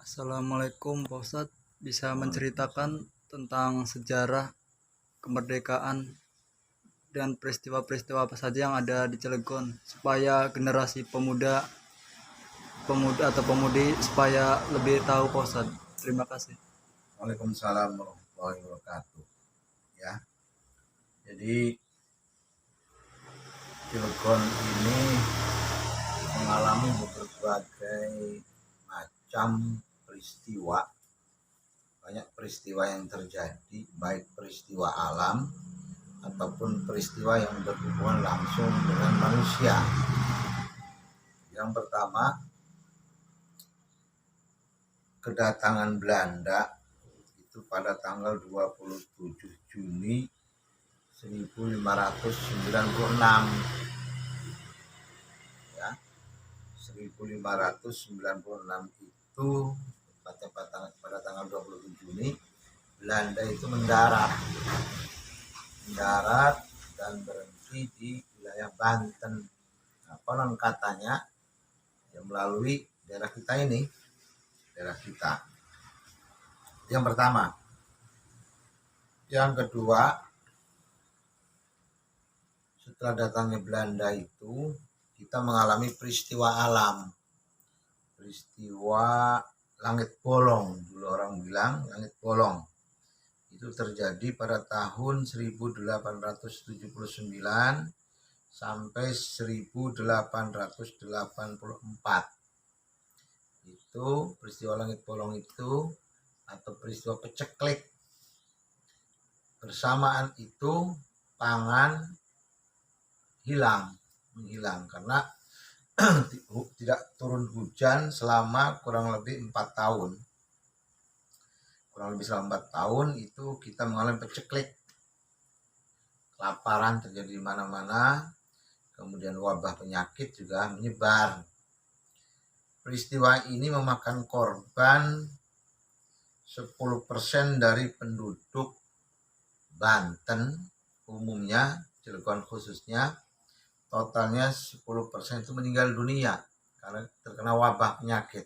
Assalamualaikum Pak Ustadz, bisa menceritakan tentang sejarah kemerdekaan dan peristiwa-peristiwa apa saja yang ada di Cilegon supaya generasi pemuda atau pemudi supaya lebih tahu Pak Ustadz. Terima kasih. Waalaikumsalam warahmatullahi wabarakatuh. Ya, jadi Cilegon ini mengalami berbagai macam peristiwa, banyak peristiwa yang terjadi, baik peristiwa alam ataupun peristiwa yang berhubungan langsung dengan manusia. Yang pertama, kedatangan Belanda itu pada tanggal 27 Juni 1596, ya. 1596 itu pada tanggal 27 Juni Belanda itu mendarat dan berhenti di wilayah Banten. Nah, konon katanya yang melalui daerah kita. Yang pertama. Yang kedua, setelah datangnya Belanda itu kita mengalami peristiwa alam, peristiwa langit bolong. Dulu orang bilang langit bolong. Itu terjadi pada tahun 1879 sampai 1884. Itu peristiwa langit bolong itu atau peristiwa peceklik. Bersamaan itu pangan menghilang karena tidak turun hujan selama kurang lebih 4 tahun. Selama 4 tahun itu kita mengalami peceklik. Kelaparan terjadi di mana-mana, kemudian wabah penyakit juga menyebar. Peristiwa ini memakan korban 10% dari penduduk Banten umumnya, Cilegon khususnya. Totalnya 10% itu meninggal dunia karena terkena wabah penyakit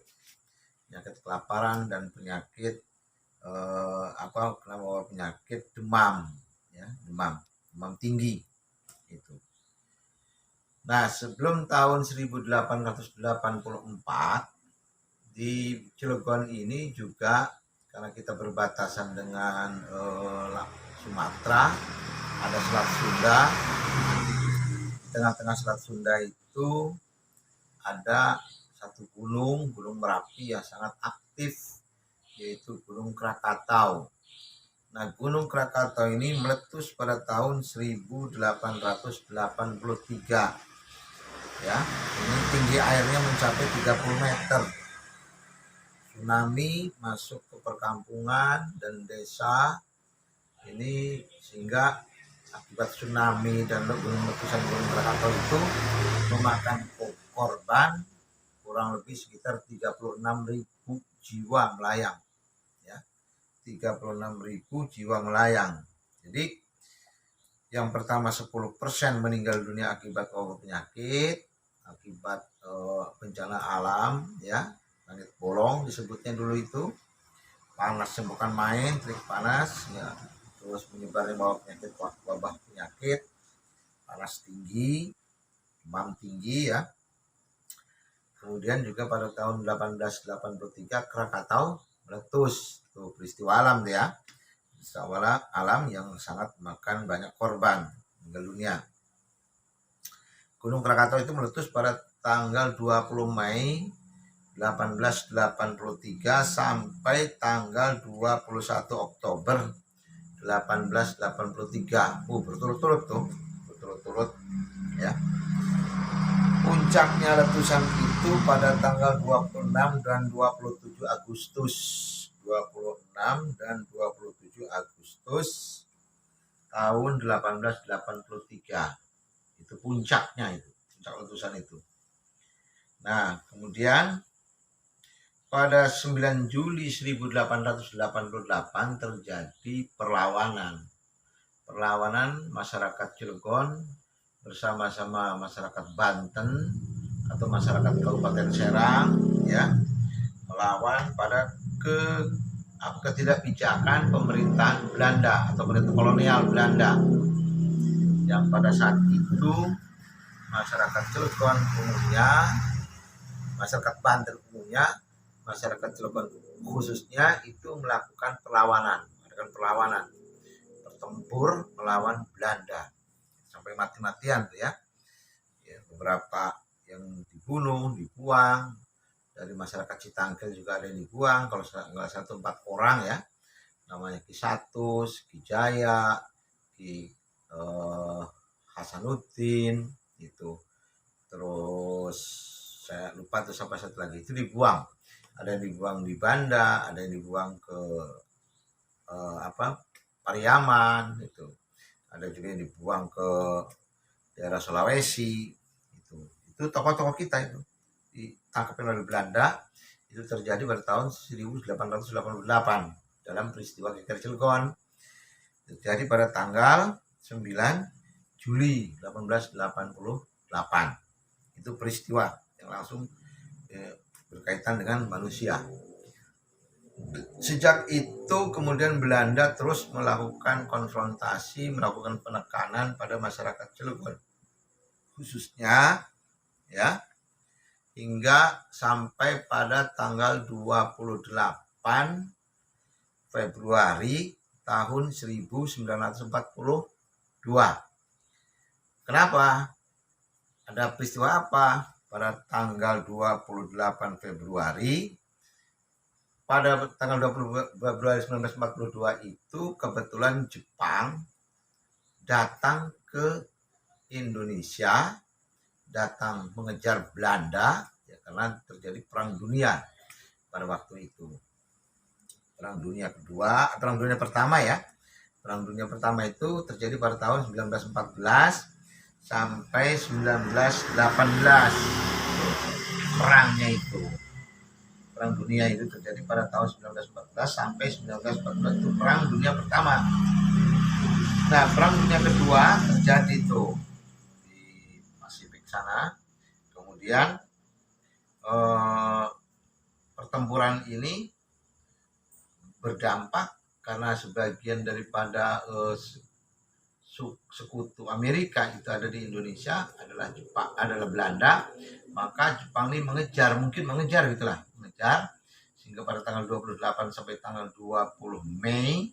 kelaparan dan penyakit demam, ya, demam tinggi itu. Nah, sebelum tahun 1884 di Cilegon ini juga karena kita berbatasan dengan Sumatera, ada Selat Sunda. Di tengah-tengah Selat Sunda itu ada satu gunung Merapi yang sangat aktif, yaitu Gunung Krakatau. Nah, Gunung Krakatau ini meletus pada tahun 1883. Ya, ini tinggi airnya mencapai 30 meter. Tsunami masuk ke perkampungan dan desa ini, sehingga akibat tsunami dan letusan Gunung Krakatau itu memakan korban kurang lebih sekitar 36.000 jiwa melayang, ya. 36.000 jiwa melayang. Jadi yang pertama 10% meninggal dunia akibat wabah penyakit, akibat bencana alam, ya. Langit bolong disebutnya dulu itu. Panasnya bukan main, terik panas, ya. Terus menyebarnya wabah penyakit, panas tinggi, demam tinggi, ya. Kemudian juga pada tahun 1883 Krakatau meletus. Itu peristiwa alam, ya. Peristiwa alam yang sangat memakan banyak korban meninggal dunia. Gunung Krakatau itu meletus pada tanggal 20 Mei 1883 sampai tanggal 21 Oktober 1883. Berturut-turut, ya. Puncaknya letusan itu pada tanggal 26 dan 27 Agustus. 26 dan 27 Agustus tahun 1883. Itu puncaknya, puncak letusan itu. Nah, kemudian pada 9 Juli 1888 terjadi perlawanan masyarakat Cilegon bersama-sama masyarakat Banten atau masyarakat Kabupaten Serang, ya, melawan pada ketidakbijakan pemerintahan Belanda atau pemerintah kolonial Belanda, yang pada saat itu masyarakat Cilegon umumnya, masyarakat Banten umumnya, masyarakat Cilegon khususnya itu melakukan perlawanan, bertempur melawan Belanda sampai mati-matian tuh ya. Beberapa yang dibunuh, dibuang, dari masyarakat Citangkil juga ada yang dibuang, kalau nggak satu 4 orang ya, namanya Ki Satus, Ki Jaya, Ki Hasanuddin itu, terus saya lupa tuh sampai satu lagi itu dibuang, ada yang dibuang di Banda, ada yang dibuang ke Pariaman itu, ada juga yang dibuang ke daerah Sulawesi itu tokoh-tokoh kita itu ditangkap oleh Belanda. Itu terjadi pada tahun 1888 dalam peristiwa Geger Cilegon, terjadi pada tanggal 9 Juli 1888. Itu peristiwa yang langsung berkaitan dengan manusia. Sejak itu kemudian Belanda terus melakukan konfrontasi, melakukan penekanan pada masyarakat Cilegon khususnya ya, hingga sampai pada tanggal 28 Februari tahun 1942. Kenapa? Ada peristiwa apa? Pada tanggal 28 Februari, pada tanggal 20 Februari 1942 itu kebetulan Jepang datang ke Indonesia, datang mengejar Belanda ya, karena terjadi perang dunia pada waktu itu. Perang dunia kedua, perang dunia pertama ya. Perang dunia pertama itu terjadi pada tahun 1914 sampai 1918. Perangnya itu. Perang dunia itu terjadi pada tahun 1914 sampai 1914, itu perang dunia pertama. Nah, perang dunia kedua terjadi tuh di Pasifik sana. Kemudian pertempuran ini berdampak karena sebagian daripada sekutu Amerika itu ada di Indonesia adalah Jepang, adalah Belanda. Maka Jepang ini mengejar gitulah, sehingga pada tanggal 28 sampai tanggal 20 Mei,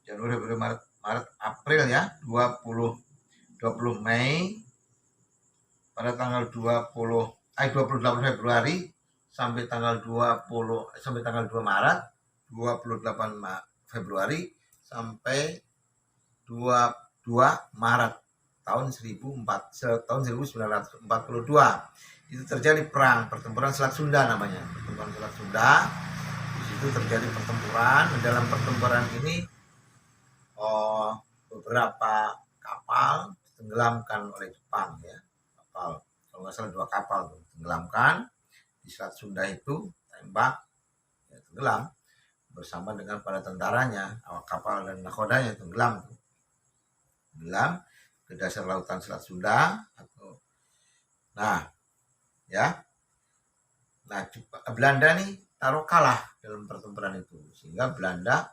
Januari, Februari, Maret, April ya, 20 Mei, pada tanggal 28 Februari sampai tanggal 2 Maret, 28 Februari sampai 22 Maret tahun 1942 itu terjadi pertempuran Selat Sunda namanya, pertempuran Selat Sunda. Di situ terjadi pertempuran. Dalam pertempuran ini beberapa kapal ditenggelamkan oleh Jepang ya, kapal kalau nggak salah 2 kapal ditenggelamkan di Selat Sunda itu, tembak ya, tenggelam bersama dengan para tentaranya, awak kapal dan nakodanya tenggelam ke dasar lautan Selat Sunda Belanda nih taruh kalah dalam pertempuran itu, sehingga Belanda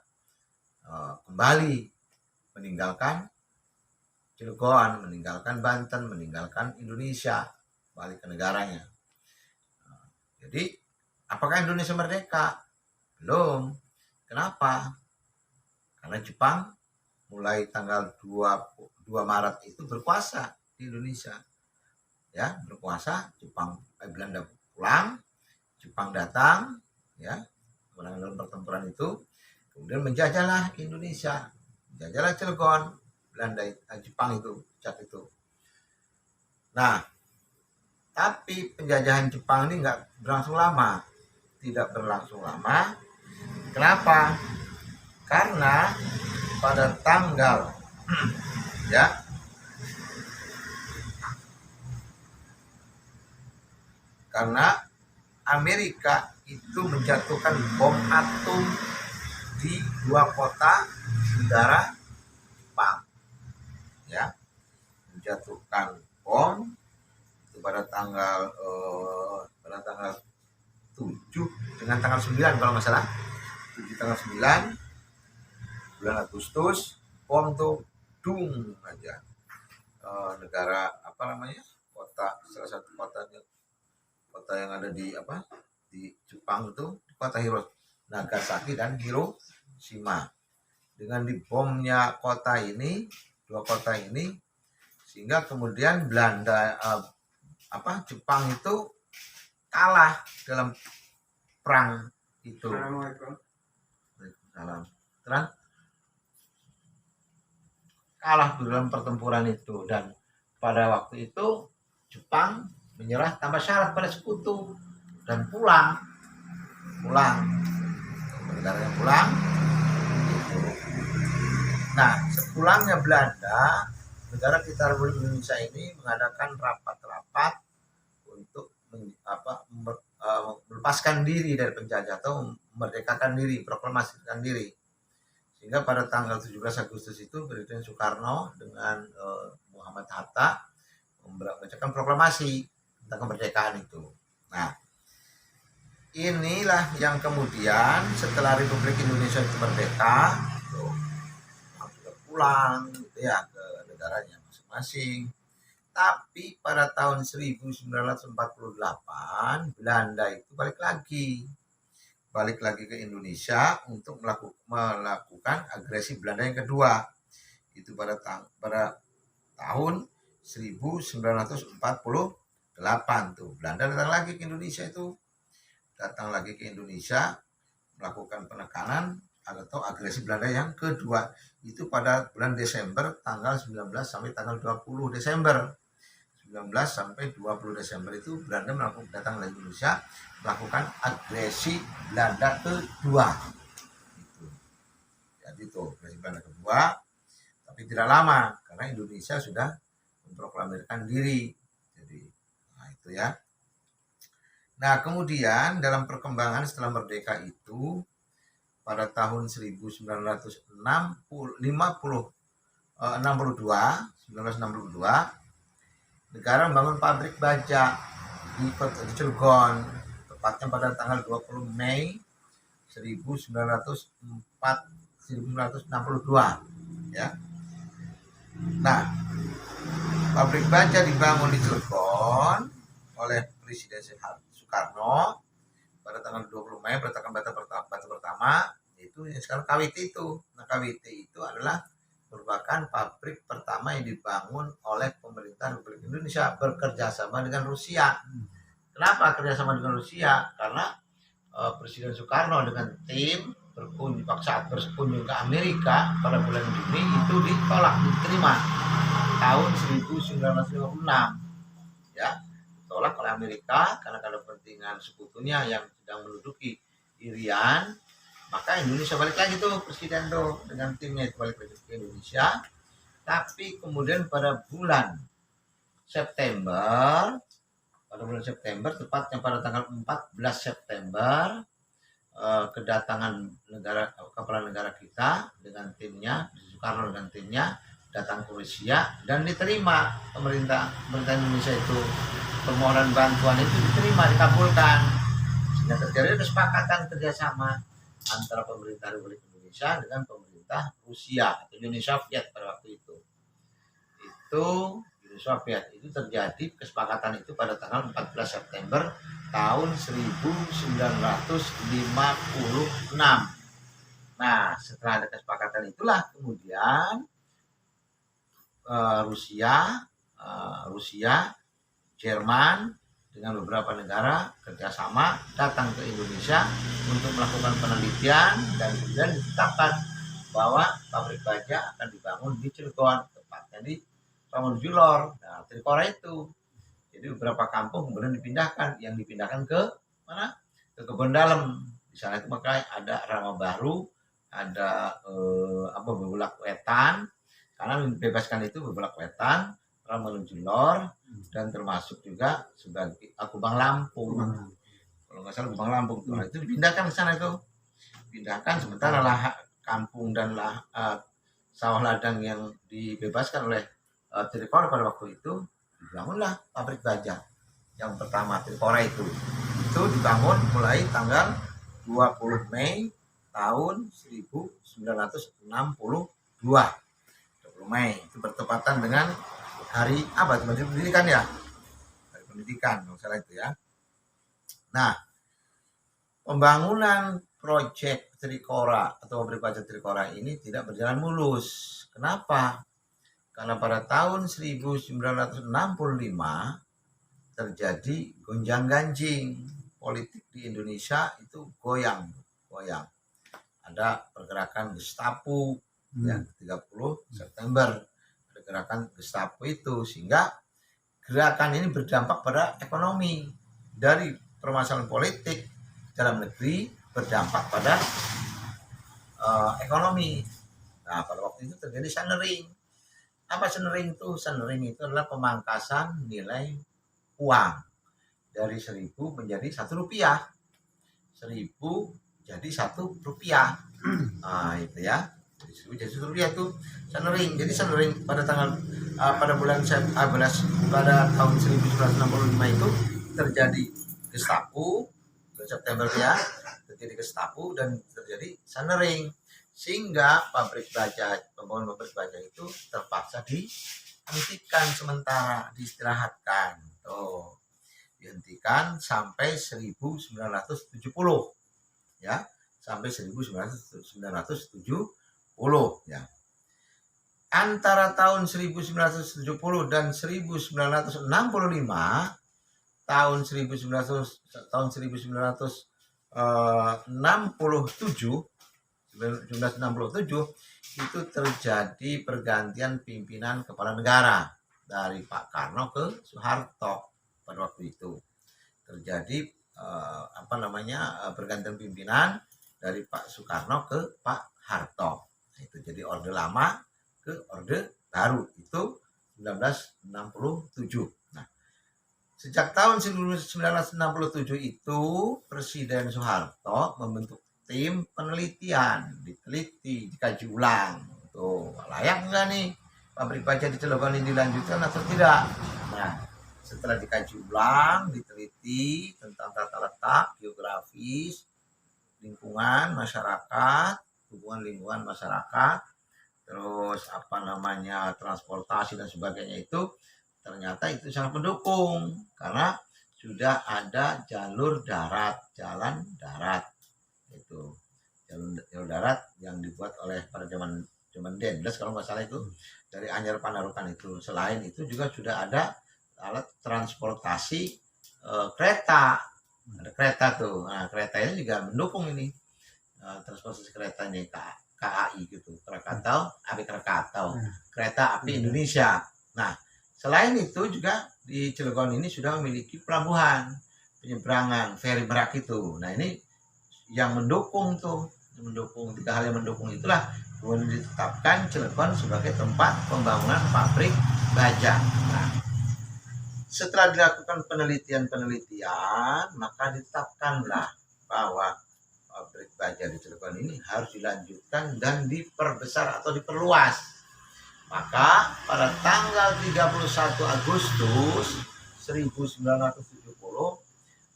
kembali meninggalkan Cilegon, meninggalkan Banten, meninggalkan Indonesia, balik ke negaranya. Jadi apakah Indonesia merdeka? Belum. Kenapa? Karena Jepang mulai tanggal 2 Maret itu berkuasa di Indonesia. Ya, berkuasa. Belanda pulang, Jepang datang, ya, menang dalam pertempuran itu, kemudian menjajahlah Indonesia, menjajahlah Cilegon, Jepang itu, saat itu. Nah, tapi penjajahan Jepang ini nggak berlangsung lama, tidak berlangsung lama. Kenapa? Karena pada tanggal karena Amerika itu menjatuhkan bom atom di 2 kota negara Jepang, ya, menjatuhkan bom itu pada tanggal 7 dengan tanggal 9 kalau nggak salah. 7 tanggal 9 bulan Agustus, bom tuh dung aja. Negara apa namanya, kota, salah satu kota yang ada di Jepang itu, kota Nagasaki dan Hiroshima. Dengan dibomnya dua kota ini, sehingga kemudian Jepang itu kalah dalam perang itu. Kalah dalam pertempuran itu, dan pada waktu itu Jepang menyerah tanpa syarat pada sekutu dan pulang negaranya pulang gitu. Nah, sepulangnya Belanda, negara kita Republik Indonesia ini mengadakan rapat-rapat untuk melepaskan diri dari penjajah atau memerdekakan diri, proklamasikan diri. Sehingga pada tanggal 17 Agustus itu Presiden Soekarno dengan Muhammad Hatta membacakan proklamasi tentang kemerdekaan itu. Nah, inilah yang kemudian setelah Republik Indonesia itu merdeka, sudah pulang gitu ya ke negaranya masing-masing. Tapi pada tahun 1948 Belanda itu balik lagi ke Indonesia untuk melakukan agresi Belanda yang kedua. Itu pada tahun 1948 tuh Belanda datang lagi ke Indonesia melakukan penekanan atau agresi Belanda yang kedua. Itu pada bulan Desember tanggal 19 sampai tanggal 20 Desember. 19 sampai 20 Desember itu Belanda datang ke Indonesia melakukan agresi Belanda kedua. Jadi itu agresi Belanda kedua, tapi tidak lama karena Indonesia sudah memproklamirkan diri. Jadi, nah itu ya. Nah, kemudian dalam perkembangan setelah merdeka itu pada tahun 1962 negara membangun pabrik baja di Cilegon, tepatnya pada tanggal 20 Mei 1962 ya. Nah, pabrik baja dibangun di Cilegon oleh Presiden Soekarno pada tanggal 20 Mei, peletakan batu pertama itu yang sekarang KWT itu. Nah, KWT itu adalah merupakan pabrik pertama yang dibangun oleh pemerintah Republik Indonesia bekerjasama dengan Rusia. Kenapa kerjasama dengan Rusia? Karena Presiden Soekarno dengan tim saat berkunjung ke Amerika pada bulan Juni itu diterima tahun 1956 ya, ditolak oleh Amerika karena ada kepentingan sekutunya yang sedang menduduki Irian. Maka Indonesia balik lagi tuh presiden tuh dengan timnya itu balik lagi ke Indonesia. Tapi kemudian pada bulan September, tepatnya pada tanggal 14 September, kedatangan kepala negara kita dengan timnya, Soekarno dengan timnya datang ke Rusia dan diterima pemerintah Indonesia itu. Permohonan bantuan itu diterima, dikabulkan, sehingga terjadi kesepakatan kerjasama antara pemerintah Republik Indonesia dengan pemerintah Rusia atau Uni Soviet pada waktu itu. Uni Soviet itu terjadi kesepakatan itu pada tanggal 14 September tahun 1956. Nah, setelah ada kesepakatan itulah kemudian Rusia, Jerman dengan beberapa negara kerjasama datang ke Indonesia untuk melakukan penelitian dan kemudian ditetapkan bahwa pabrik baja akan dibangun di Cilegon, tepatnya di Ramonjulor. Nah, Trikora itu. Jadi beberapa kampung kemudian dipindahkan ke mana? Ke Kebon Dalem. Di sana itu maka ada Rama Baru, ada Bebulak Wetan. Karena dibebaskan itu Bebulak Wetan, Ramonjulor, dan termasuk juga sebagai Kubang Lampung. Kalau nggak salah Kubang Lampung itu dipindahkan ke sana itu. Pindahkan sementara kampung dan sawah ladang yang dibebaskan oleh Trikora pada waktu itu, dibangunlah pabrik baja yang pertama Trikora itu. itu dibangun mulai tanggal 20 Mei tahun 1962. 20 Mei itu bertepatan dengan hari apa? Hari pendidikan ya. Hari pendidikan, kalau salah itu ya. Nah, pembangunan proyek Trikora atau pabrik baja Trikora ini tidak berjalan mulus. Kenapa? Karena pada tahun 1965 terjadi gonjang-ganjing politik di Indonesia, itu goyang. Ada pergerakan Gestapo yang 30 September, ada gerakan Gestapo itu, sehingga gerakan ini berdampak pada ekonomi. Dari permasalahan politik dalam negeri berdampak pada ekonomi. Nah, pada waktu itu terjadi sanering. Apa sanering itu? Sanering itu adalah pemangkasan nilai uang dari 1.000 menjadi 1 rupiah. 1.000 jadi 1 rupiah. Nah, itu ya. Jadi 1.000 jadi 1 rupiah itu sanering. Jadi sanering pada pada tahun 1965 itu terjadi Gestapo, bulan September ya, terjadi Gestapo dan terjadi sanering, sehingga pembangunan pabrik baja itu terpaksa dihentikan sementara, diistirahatkan. Dihentikan sampai 1970 ya, sampai 1970 ya. Antara tahun 1970 dan 1965, tahun 1967 itu terjadi pergantian pimpinan kepala negara dari Pak Karno ke Soeharto. Pada waktu itu terjadi pergantian pimpinan dari Pak Soekarno ke Pak Harto. Itu jadi orde lama ke orde baru, itu 1967. Nah, sejak tahun 1967 itu Presiden Soeharto membentuk tim penelitian, dikaji ulang. Tuh, layak nggak nih pabrik baja di Cilegon ini dilanjutkan atau tidak? Nah, setelah dikaji ulang, diteliti tentang tata letak, geografis, lingkungan masyarakat, hubungan lingkungan masyarakat, terus transportasi dan sebagainya, itu ternyata itu sangat mendukung karena sudah ada jalur darat, jalan darat. Itu jalur darat yang dibuat oleh pada zaman Dendles kalau nggak salah, itu dari Anyar Panarukan itu. Selain itu juga sudah ada alat transportasi kereta, ada kereta tuh. Nah, kereta ini juga mendukung ini transportasi keretanya KAI gitu, Krakatau, Kereta Api Indonesia. Nah, selain itu juga di Cilegon ini sudah memiliki pelabuhan penyeberangan feri Merak itu. Nah, ini yang mendukung tuh, tiga hal yang mendukung itulah kemudian ditetapkan Cilegon sebagai tempat pembangunan pabrik baja. Nah, setelah dilakukan penelitian, maka ditetapkanlah bahwa pabrik baja di Cilegon ini harus dilanjutkan dan diperbesar atau diperluas. Maka pada tanggal 31 Agustus 1970,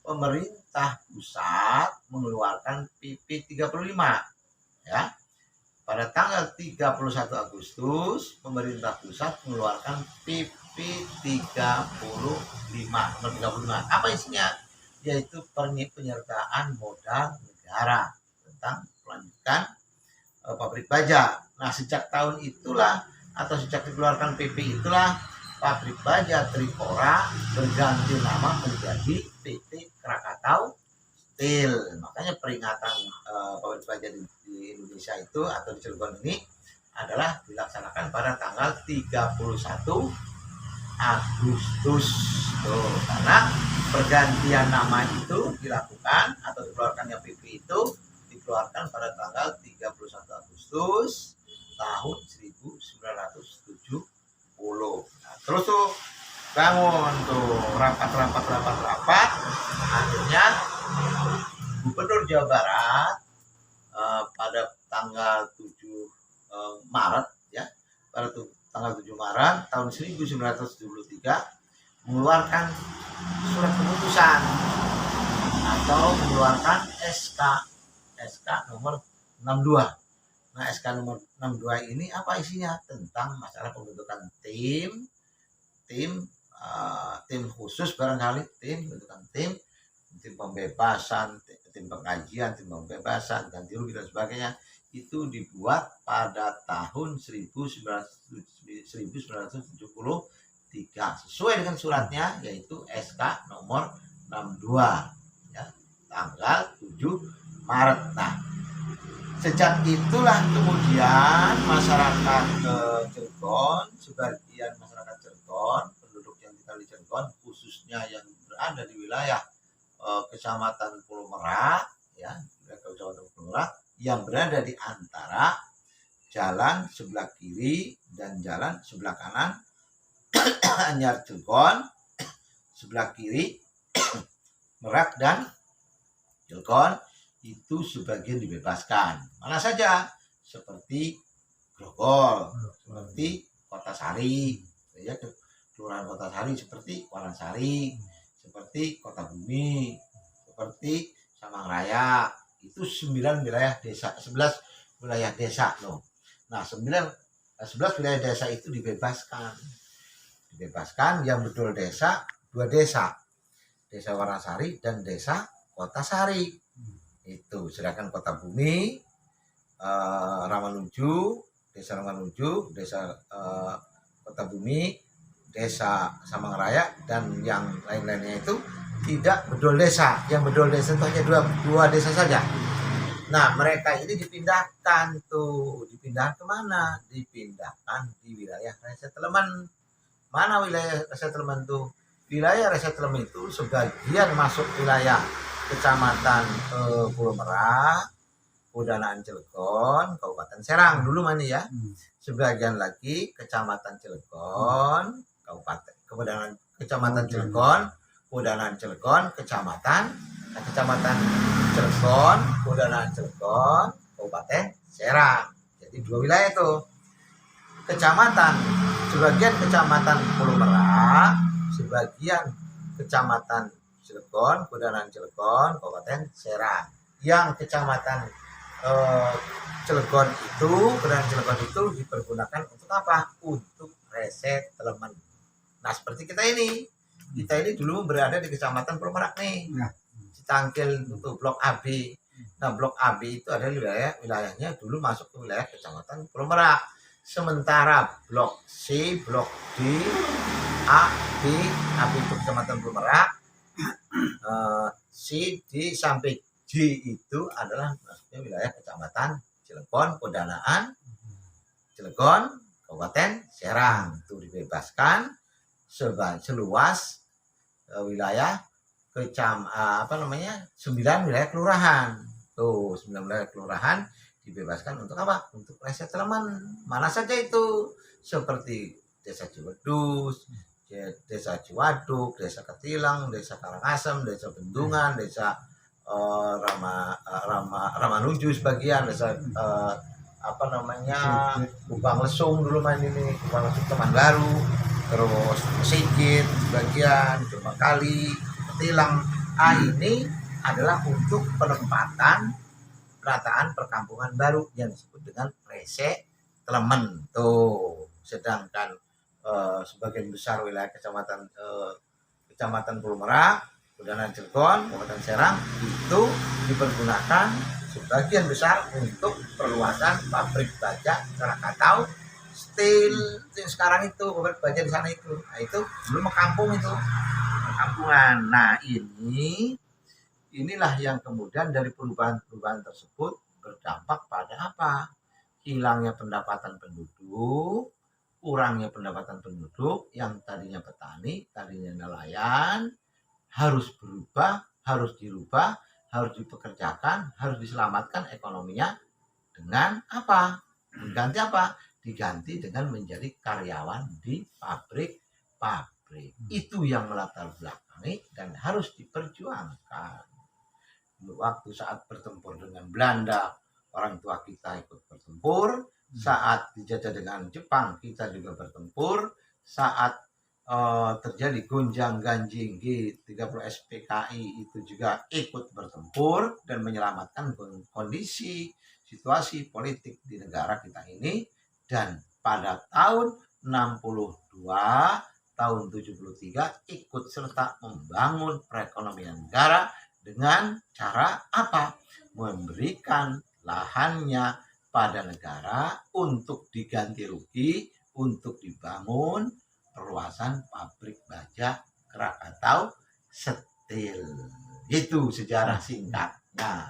pemerintah pusat mengeluarkan PP 35 ya. Pada tanggal 31 Agustus, pemerintah pusat mengeluarkan PP 35. Apa isinya? Yaitu penyertaan modal negara tentang melanjutkan pabrik baja. Nah, sejak tahun itulah atau sejak dikeluarkan PP itulah pabrik baja Trikora berganti nama menjadi PT Krakatau Steel. Makanya peringatan pabrik baja di Indonesia itu atau di Cilegon ini adalah dilaksanakan pada tanggal 31 Agustus. Tuh, karena pergantian nama itu dilakukan atau dikeluarkannya PP itu dikeluarkan pada tanggal 31 Agustus tahun 1970. Nah, terus tuh bangun tuh rapat. Akhirnya Gubernur Jawa Barat pada tanggal 7 Maret ya, pada tanggal 7 Maret tahun 1973 mengeluarkan surat keputusan. atau mengeluarkan SK nomor 62. Nah, SK nomor 62 ini apa isinya? Tentang masalah pembentukan tim khusus, barangkali pembentukan tim pembebasan, tim pengajian, tim pembebasan, ganti rugi dan sebagainya. Itu dibuat pada tahun 1973 sesuai dengan suratnya, yaitu SK nomor 62 ya, tanggal 7 Maret. Nah, sejak itulah kemudian masyarakat Cilegon, sebagian masyarakat Cilegon, penduduk yang tinggal di Cilegon, khususnya yang berada di wilayah Kecamatan Pulau Merak, ya, Kecamatan Pulau Merak, yang berada di antara jalan sebelah kiri dan jalan sebelah kanan Anyar Cilegon, sebelah kiri Merak dan Cilegon, itu sebagian dibebaskan. Mana saja? Seperti Grogol, seperti Kota Sari, ya, Kelurahan Kota Sari, seperti Wanansari, seperti Kota Bumi, seperti Samangraya. Itu 9 wilayah desa, 11 wilayah desa loh. Nah, 11 wilayah desa itu dibebaskan. Yang betul desa, 2 desa. Desa Wanansari dan Desa Kota Sari. Itu sedangkan Kota Bumi, Ramanuju, Desa Ramanuju, Desa Kota Bumi, Desa Samangraya, dan yang lain-lainnya itu tidak bedol desa. Yang bedol desa itu hanya dua desa saja. Nah, mereka ini dipindahkan kemana? Dipindahkan di wilayah resettlement. Mana wilayah resettlement tuh? Wilayah resettlement itu sebagian masuk wilayah Kecamatan Pulau Merak, Kudanaan Cilegon, Kabupaten Serang dulu mana ya. Sebagian lagi Kecamatan Cilegon, Kecamatan Cilegon, Kudanaan Cilegon, Kecamatan Cilegon, Kudanaan Cilegon, Kabupaten Serang. Jadi 2 wilayah itu. Sebagian Kecamatan Pulau Merak, sebagian Kecamatan Cilegon, Kudanaan Cilegon, Kabupaten Serang. Yang Kecamatan Kudanaan Cilegon itu dipergunakan untuk apa? Untuk resettlement. Nah, seperti kita ini dulu berada di Kecamatan Pulau Merak nih, Citangkil untuk Blok AB. Nah, Blok AB itu adalah wilayahnya dulu masuk ke wilayah Kecamatan Pulau Merak. Sementara Blok C, Blok D, A, B itu Kecamatan Pulau Merak, C, D sampai J itu adalah maksudnya wilayah Kecamatan Cilegon, Kudanaan Cilegon, Kabupaten Serang. Itu dibebaskan seluas wilayah 9 wilayah kelurahan. Tuh, 9 wilayah kelurahan dibebaskan untuk apa? Untuk resettlement. Mana saja itu? Seperti Desa Ciwedus, Desa Ciwaduk, Desa Ketilang, Desa Karangasem, Desa Bendungan, Desa Ramanuju sebagian, Desa Kubang Lesung dulu main ini, Kubang Lesung Teman Baru, terus Sigit sebagian, Cuma Kali, Ketilang. Ini adalah untuk penempatan penataan perkampungan baru yang disebut dengan resettlement tuh. Sedangkan sebagian besar wilayah Kecamatan Pulau Merak, Kudanaan Cilegon, Kabupaten Serang itu dipergunakan sebagian besar untuk perluasan pabrik baja Krakatau Steel yang sekarang itu, pabrik baja di sana itu. Nah, itu belum perkampungan. Nah, inilah yang kemudian dari perubahan tersebut berdampak pada apa? Hilangnya pendapatan penduduk, kurangnya pendapatan penduduk yang tadinya petani, tadinya nelayan, harus berubah, harus dirubah, harus dipekerjakan, harus diselamatkan ekonominya dengan apa? Diganti dengan menjadi karyawan di pabrik. Itu yang melatar belakangi dan harus diperjuangkan. Waktu saat bertempur dengan Belanda, orang tua kita ikut bertempur. Saat dijajah dengan Jepang, kita juga bertempur. Saat terjadi gonjang-ganjing G30 SPKI itu juga ikut bertempur dan menyelamatkan kondisi situasi politik di negara kita ini. Dan pada tahun 62, tahun 73 ikut serta membangun perekonomian negara dengan cara apa? Memberikan lahannya pada negara untuk diganti rugi, untuk dibangun perluasan pabrik baja Krakatau Steel. Itu sejarah singkatnya.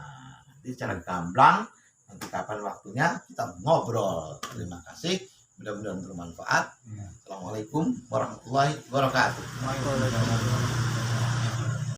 Jadi secara gamblang, nanti kapan waktunya kita ngobrol. Terima kasih, mudah-mudahan bermanfaat. Assalamualaikum warahmatullahi wabarakatuh.